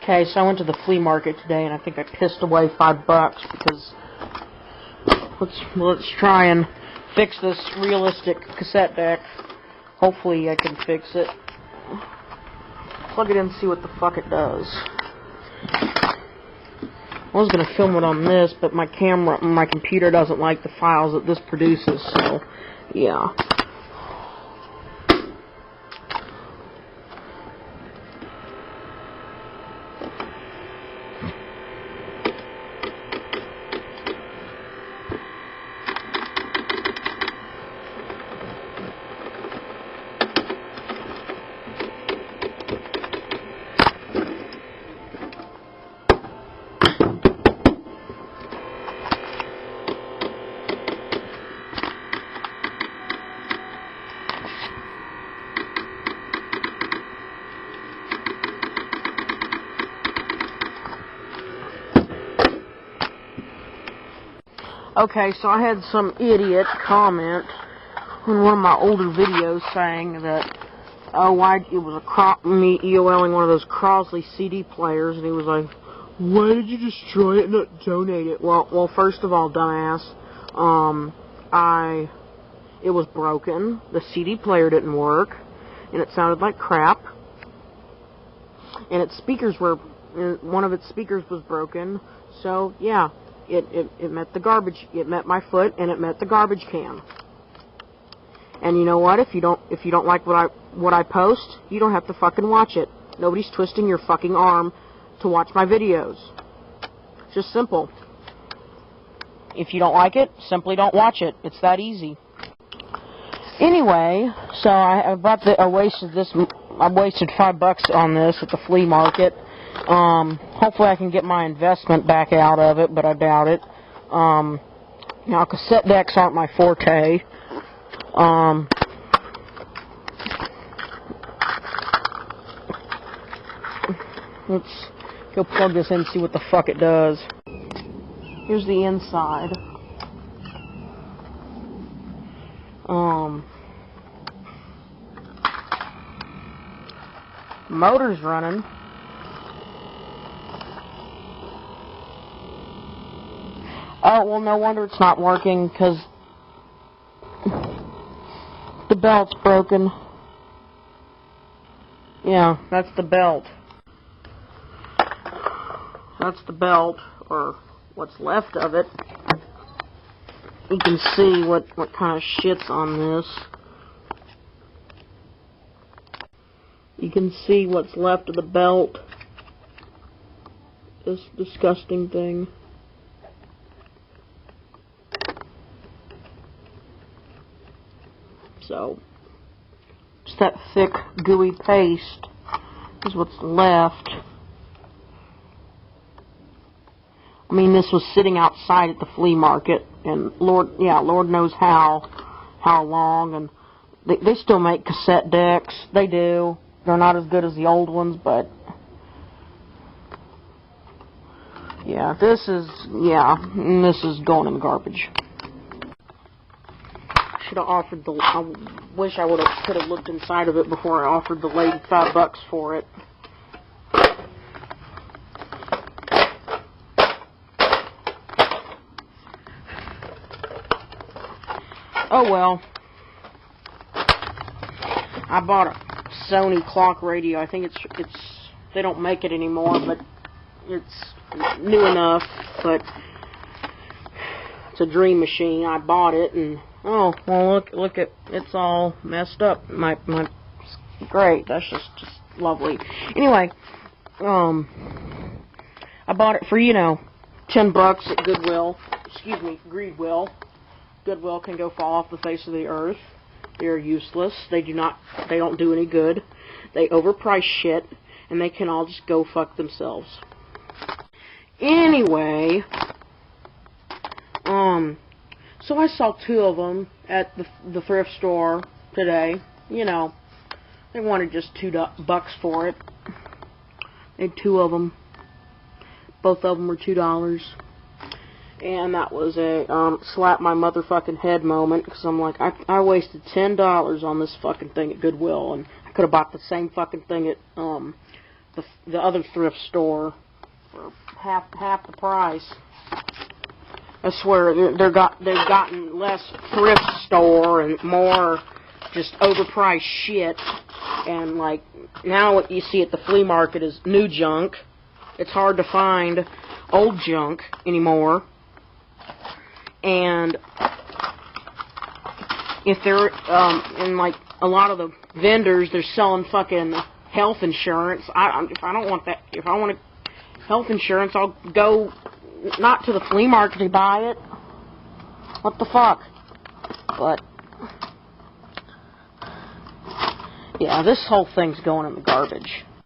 Okay, so I went to the flea market today, and I think I pissed away $5 because let's try and fix this realistic cassette deck. Hopefully I can fix it. Plug it in and see what the fuck it does. I was gonna film it on this, but my computer doesn't like the files that this produces, so yeah. Okay, so I had some idiot comment in one of my older videos saying that, it was me EOLing one of those Crosley CD players, and he was like, why did you destroy it and not donate it? Well, first of all, dumbass, it was broken, the CD player didn't work, and it sounded like crap, and one of its speakers was broken, so, yeah. It met the garbage. It met my foot, and it met the garbage can. And you know what? If you don't like what I post, you don't have to fucking watch it. Nobody's twisting your fucking arm to watch my videos. Just simple. If you don't like it, simply don't watch it. It's that easy. Anyway, so I wasted $5 on this at the flea market. Hopefully I can get my investment back out of it, but I doubt it. Now, cassette decks aren't my forte. Let's go plug this in and see what the fuck it does. Here's the inside. Motor's running. Oh, well, no wonder it's not working, because the belt's broken. Yeah, that's the belt. That's the belt, or what's left of it. You can see what kind of shit's on this. You can see what's left of the belt. This disgusting thing. So, just that thick, gooey paste is what's left. I mean, this was sitting outside at the flea market, and Lord knows how long, and they still make cassette decks. They do. They're not as good as the old ones, but yeah, this is going in the garbage. Should have offered I wish I could have looked inside of it before I offered the lady $5 for it. Oh well. I bought a Sony clock radio. I think they don't make it anymore, but it's new enough. But it's a dream machine. I bought it, and oh, well, look at, it's all messed up. Great, that's just lovely. Anyway, I bought it for, $10 at Goodwill. Excuse me, Greedwill. Goodwill can go fall off the face of the earth. They're useless. They don't do any good. They overprice shit, and they can all just go fuck themselves. Anyway, so I saw 2 of them at the thrift store today. They wanted just $2 for it. They had 2 of them. Both of them were $2. And that was a slap my motherfucking head moment, because I'm like, I wasted $10 on this fucking thing at Goodwill, and I could have bought the same fucking thing at the other thrift store for half the price. I swear they've gotten less thrift store and more just overpriced shit. And like now, what you see at the flea market is new junk. It's hard to find old junk anymore. And if they're and like a lot of the vendors, they're selling fucking health insurance. If I don't want that, if I want health insurance, I'll go not to the flea market to buy it. What the fuck? But yeah, this whole thing's going in the garbage.